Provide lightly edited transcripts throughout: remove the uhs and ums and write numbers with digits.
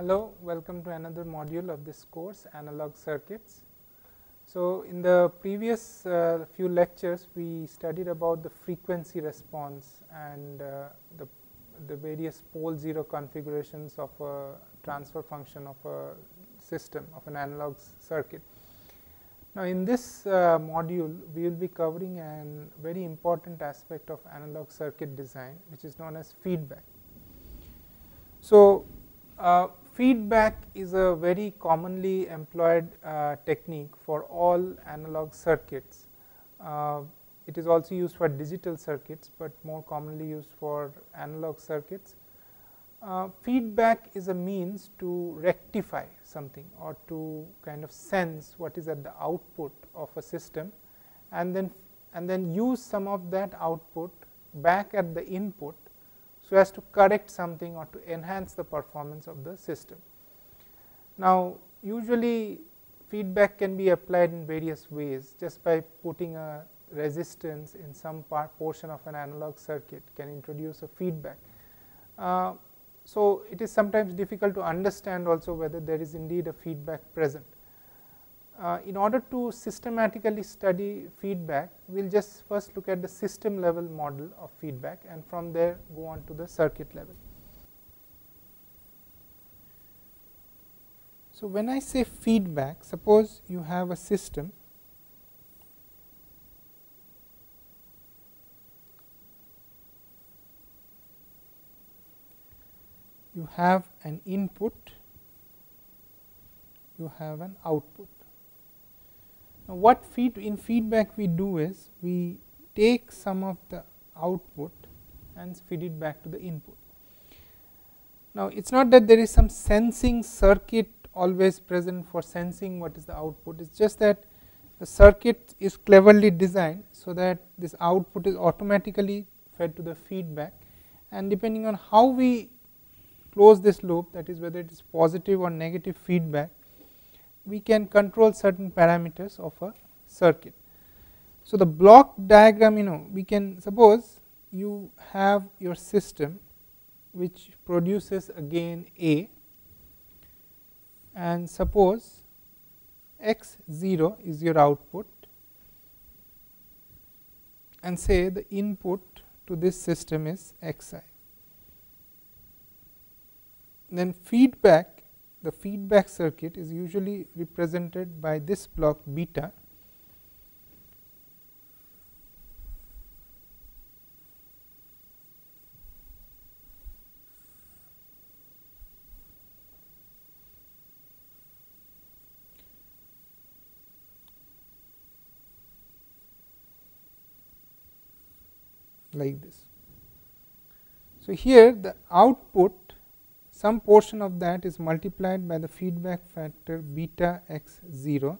Hello, welcome to another module of this course, Analog Circuits. So, in the previous few lectures, we studied about the frequency response and the various pole zero configurations of a transfer function of a system of an analog circuit. Now, in this module, we will be covering a very important aspect of analog circuit design, which is known as feedback. So, feedback is a very commonly employed technique for all analog circuits. It is also used for digital circuits, but more commonly used for analog circuits. Feedback is a means to rectify something or to kind of sense what is at the output of a system, and then use some of that output back at the input, so as to correct something or to enhance the performance of the system. Now, usually feedback can be applied in various ways. Just by putting a resistance in some portion of an analog circuit can introduce a feedback. So, it is sometimes difficult to understand also whether there is indeed a feedback present. In order to systematically study feedback, we will just first look at the system level model of feedback, and from there go on to the circuit level. So, when I say feedback, suppose you have a system you have an input, you have an output. Now, what in feedback we do is we take some of the output and feed it back to the input. Now, it is not that there is some sensing circuit always present for sensing what is the output. It is just that the circuit is cleverly designed, so that this output is automatically fed to the feedback, and depending on how we close this loop, that is whether it is positive or negative feedback, we can control certain parameters of a circuit. So, the block diagram, we can suppose you have your system which produces a gain A, and suppose x0 is your output, and say the input to this system is xi. Then feedback, the feedback circuit is usually represented by this block beta, like this. So, here the output, some portion of that is multiplied by the feedback factor beta x0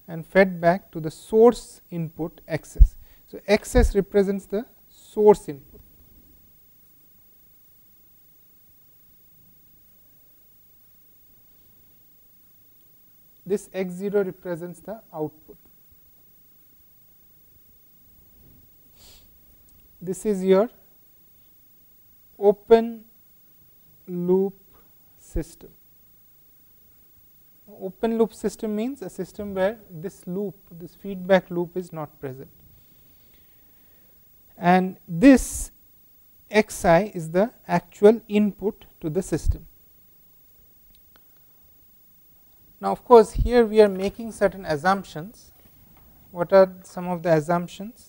and fed back to the source input xs. So, xs represents the source input. This x0 represents the output. This is your open loop system. Open loop system means a system where this loop, this feedback loop is not present, and this xi is the actual input to the system. Now, of course, here we are making certain assumptions. What are some of the assumptions?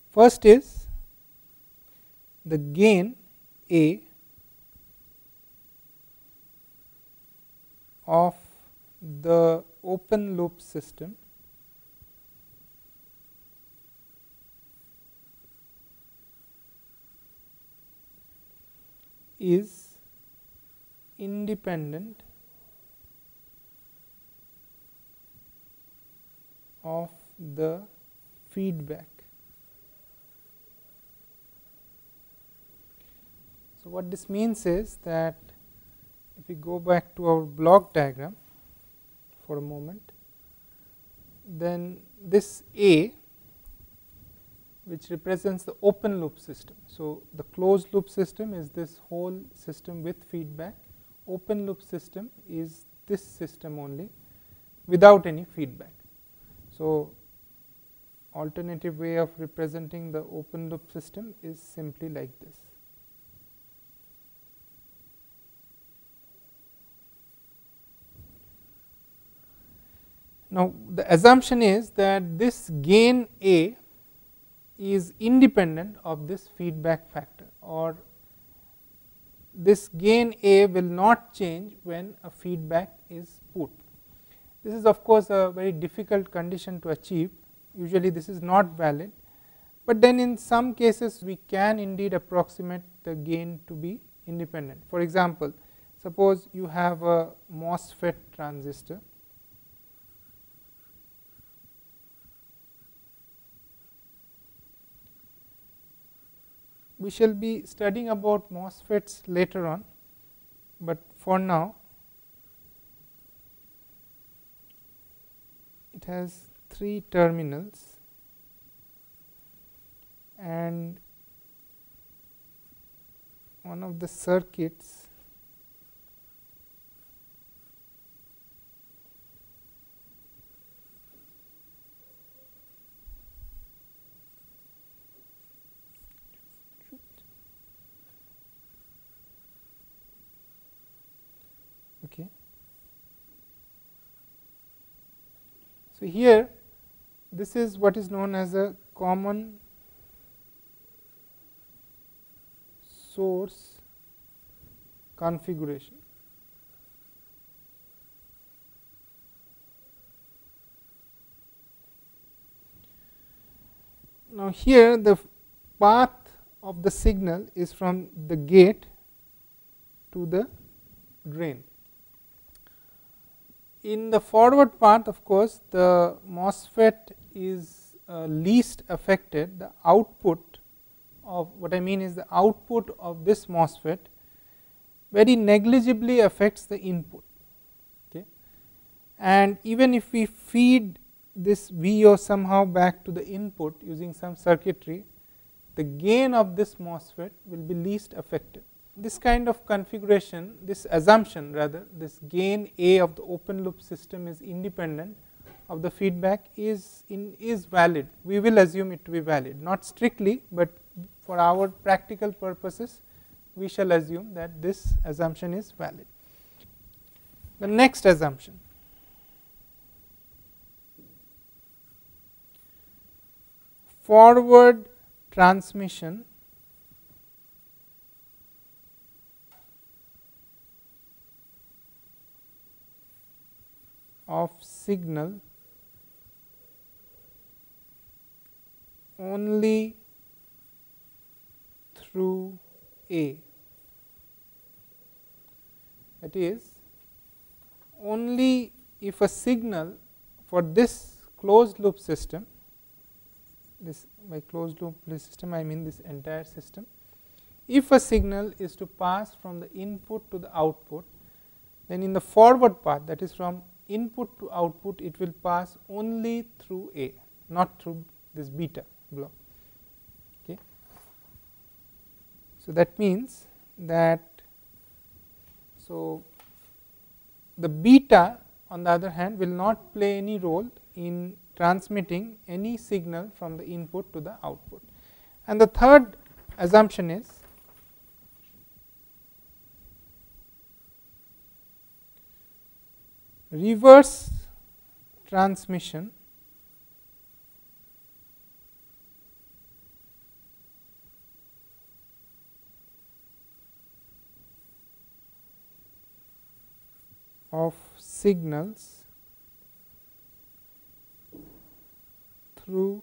First is the gain A of the open loop system is independent of the feedback. So, what this means is that if we go back to our block diagram for a moment, then this A, which represents the open loop system. So, the closed loop system is this whole system with feedback, open loop system is this system only without any feedback. So, alternative way of representing the open loop system is simply like this. Now, the assumption is that this gain A is independent of this feedback factor, or this gain A will not change when a feedback is put. This is of course a very difficult condition to achieve. Usually this is not valid, but then in some cases we can indeed approximate the gain to be independent. For example, suppose you have a MOSFET transistor, we shall be studying about MOSFETs later on, but for now it has 3 terminals and one of the circuits okay. So, here this is what is known as a common source configuration. Now, here the path of the signal is from the gate to the drain. In the forward path, of course, the MOSFET is least affected. The output of, what I mean is the output of this MOSFET very negligibly affects the input. Okay. And even if we feed this VO somehow back to the input using some circuitry, the gain of this MOSFET will be least affected. This kind of configuration, this assumption rather, this gain A of the open loop system is independent of the feedback is valid. We will assume it to be valid, not strictly, but for our practical purposes we shall assume that this assumption is valid. The next assumption, forward transmission of signal only through A. That is, only if a signal for this closed loop system, this by closed loop system I mean this entire system, if a signal is to pass from the input to the output, then in the forward path, that is from input to output, it will pass only through A, not through this beta block. Okay. So, that means that, so the beta on the other hand will not play any role in transmitting any signal from the input to the output. And the third assumption is reverse transmission of signals through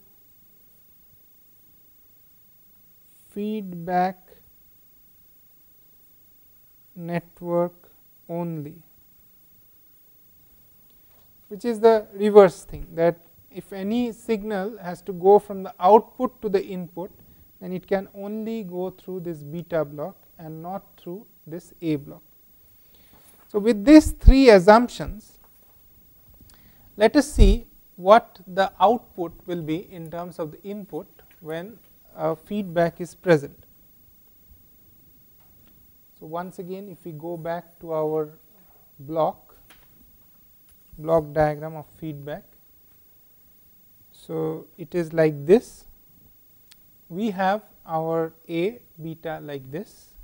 feedback network only, which is the reverse thing, that if any signal has to go from the output to the input, then it can only go through this beta block and not through this A block. So, with these three assumptions, let us see what the output will be in terms of the input when a feedback is present. So, once again, if we go back to our block diagram of feedback, so it is like this. We have our A beta like this,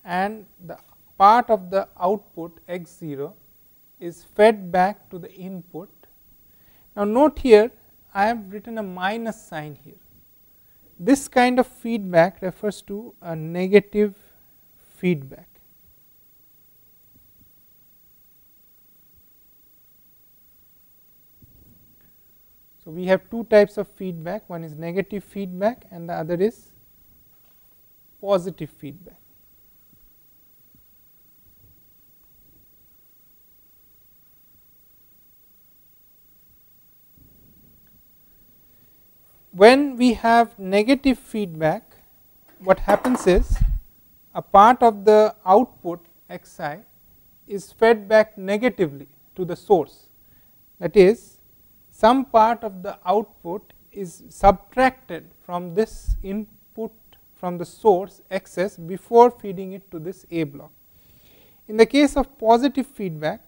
and the part of the output x 0 is fed back to the input. Now, note here I have written a minus sign here. This kind of feedback refers to a negative feedback. So, we have two types of feedback, one is negative feedback and the other is positive feedback. When we have negative feedback, what happens is a part of the output xi is fed back negatively to the source. That is, some part of the output is subtracted from this input from the source xs before feeding it to this A block. In the case of positive feedback,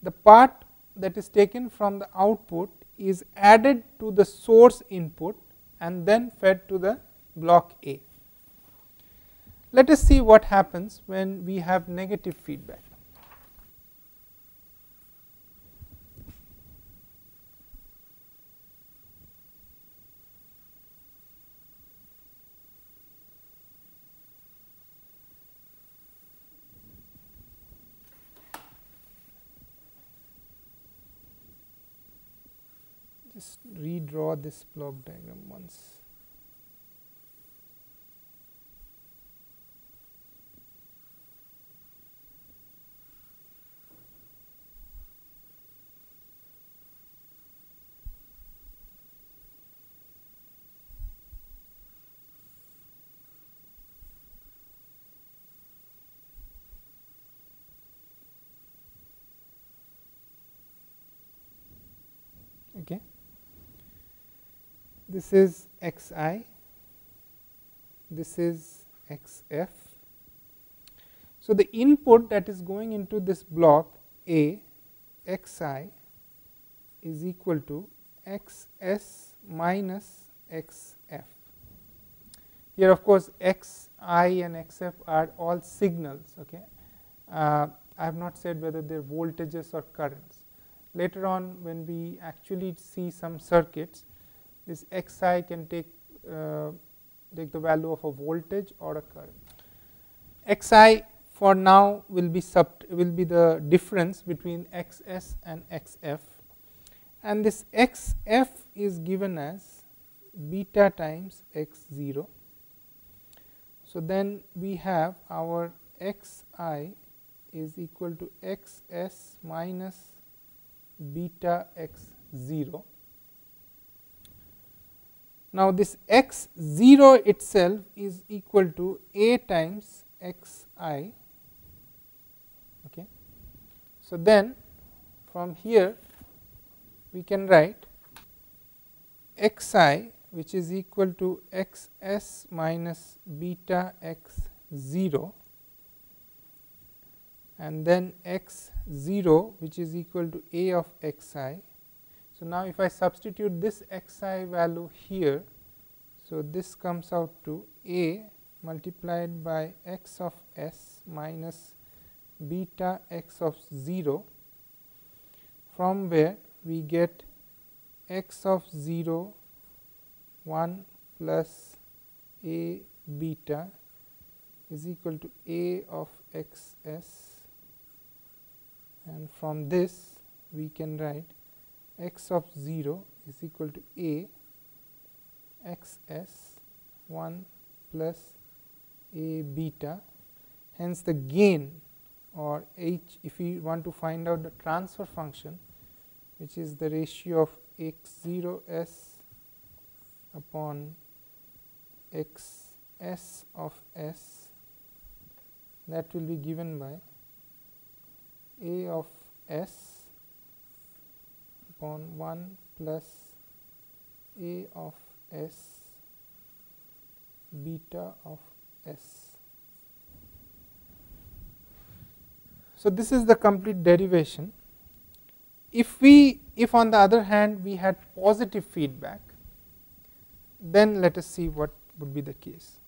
the part that is taken from the output is added to the source input and then fed to the block A. Let us see what happens when we have negative feedback. Just redraw this block diagram once. Okay. This is xi, this is xf. So, the input that is going into this block A xi is equal to xs minus xf. Here of course, xi and xf are all signals. Okay. I have not said whether they are voltages or currents. Later on, when we actually see some circuits, this xi can take the value of a voltage or a current. Xi for now will be the difference between xs and xf, and this xf is given as beta times x 0. So, then we have our xi is equal to xs minus beta x 0. Now, this x 0 itself is equal to A times xi. Okay. So, then from here we can write xi, which is equal to xs minus beta x 0, and then x 0, which is equal to A of xi. So, now if I substitute this xi value here, so this comes out to A multiplied by x of s minus beta x of 0, from where we get x of 0 1 plus A beta is equal to A of x s, and from this we can write x of 0 is equal to A x s 1 plus A beta. Hence, the gain or h, if we want to find out the transfer function, which is the ratio of x 0 s upon x s of s, that will be given by A of s upon 1 plus A of s beta of s. So, this is the complete derivation. If on the other hand we had positive feedback, then let us see what would be the case.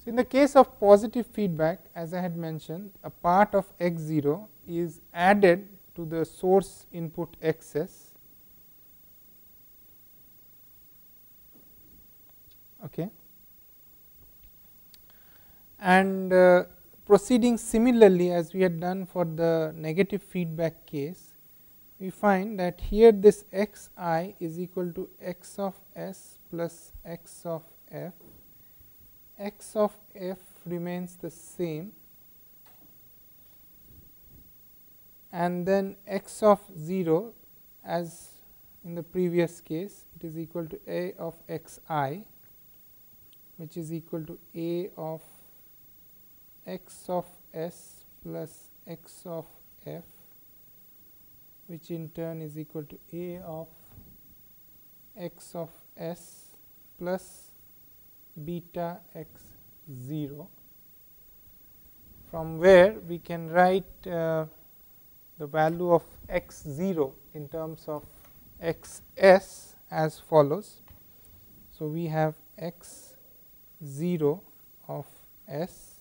So, in the case of positive feedback, as I had mentioned, a part of x 0 is added to the source input x s, okay, and proceeding similarly as we had done for the negative feedback case, we find that here this x I is equal to x of s plus x of f. X of f remains the same, and then x of 0, as in the previous case, it is equal to A of x I, which is equal to A of x of s plus x of f, which in turn is equal to A of x of s plus beta x 0, from where we can write the value of x 0 in terms of x s as follows. So, we have x 0 of s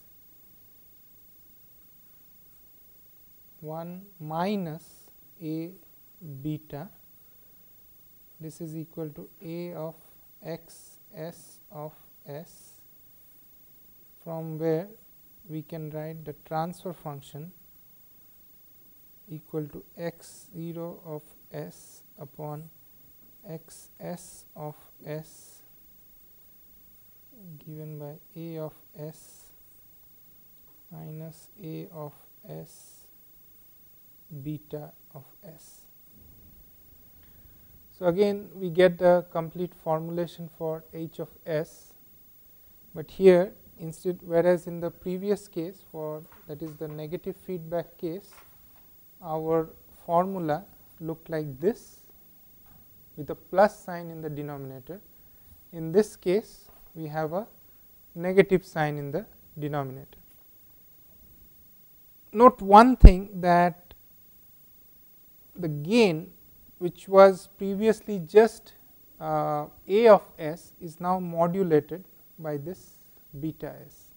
1 minus A beta, this is equal to A of x s of s, from where we can write the transfer function equal to x 0 of s upon x s of s given by A of s minus A of s beta of s. So, again we get the complete formulation for h of s, but here instead, whereas in the previous case, for that is the negative feedback case, our formula looked like this with a plus sign in the denominator. In this case, we have a negative sign in the denominator. Note one thing, that the gain, which was previously just A of s, is now modulated by this beta s.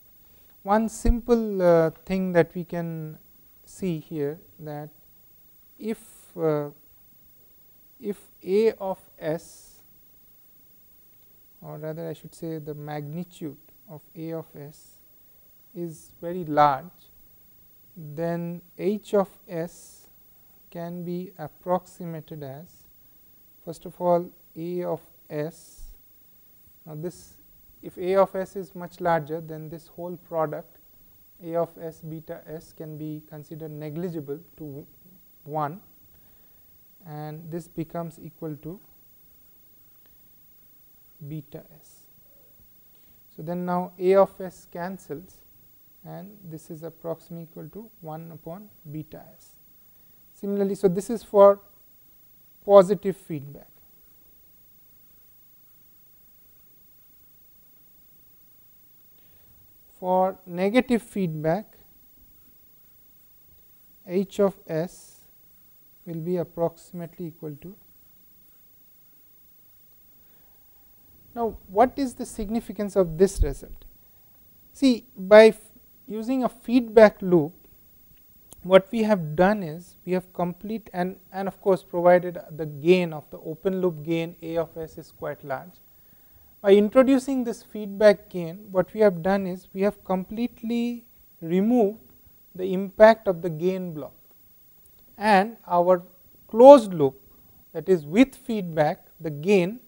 One simple thing that we can see here, that if A of s, or rather I should say the magnitude of A of s is very large, then h of s can be approximated as, first of all, A of s. Now, this, if A of s is much larger, then this whole product A of s beta s can be considered negligible to 1, and this becomes equal to beta s. So, then now A of s cancels, and this is approximately equal to 1 upon beta s. Similarly, so this is for positive feedback. For negative feedback, h of s will be approximately equal to. Now, what is the significance of this result? See, by using a feedback loop, what we have done is we have complete and of course provided the gain of the open loop gain A of s is quite large. By introducing this feedback gain, what we have done is we have completely removed the impact of the gain block, and our closed loop, that is with feedback, the gain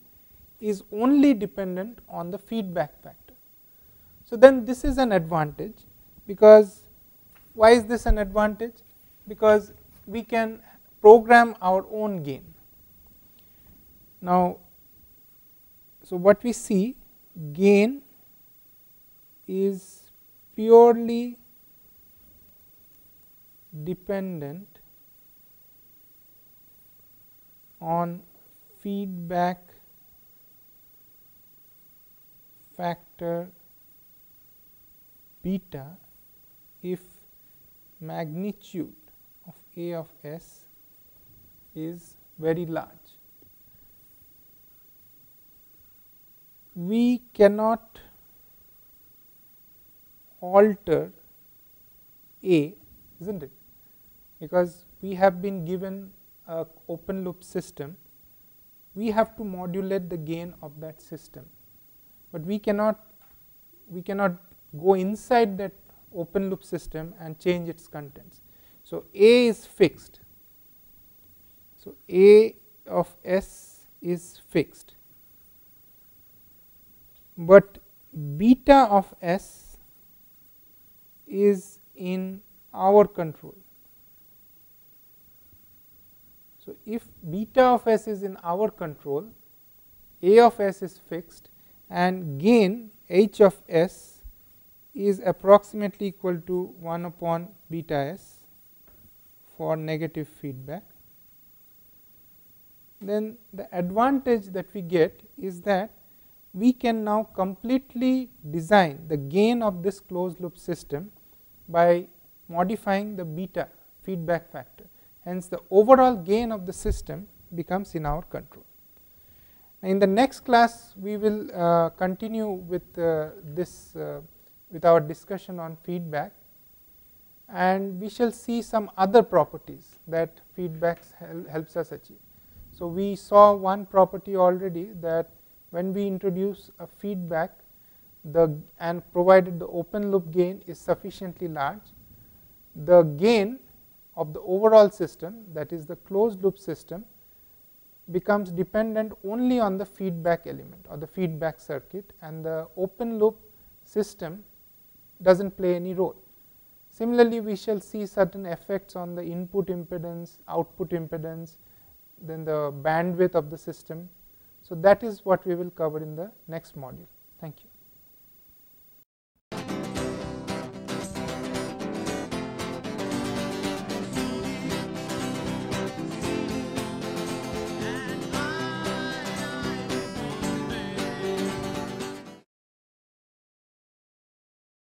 is only dependent on the feedback factor. So then this is an advantage, because why is this an advantage? Because we can program our own gain. Now, so what we see, gain is purely dependent on feedback factor beta if magnitude of A of s is very large. We cannot alter A, isn't it? Because we have been given a open loop system, we have to modulate the gain of that system, but we cannot go inside that open loop system and change its contents. So A is fixed. So A of s is fixed, but beta of s is in our control. So if beta of s is in our control, A of s is fixed, and gain h of s is approximately equal to 1 upon beta s for negative feedback, then the advantage that we get is that we can now completely design the gain of this closed loop system by modifying the beta feedback factor. Hence, the overall gain of the system becomes in our control. In the next class, we will continue with with our discussion on feedback, and we shall see some other properties that feedback helps us achieve. So we saw one property already, that when we introduce a feedback and provided the open loop gain is sufficiently large, the gain of the overall system, that is the closed loop system, becomes dependent only on the feedback element or the feedback circuit, and the open loop system does not play any role. Similarly, we shall see certain effects on the input impedance, output impedance, then the bandwidth of the system. So that is what we will cover in the next module. Thank you.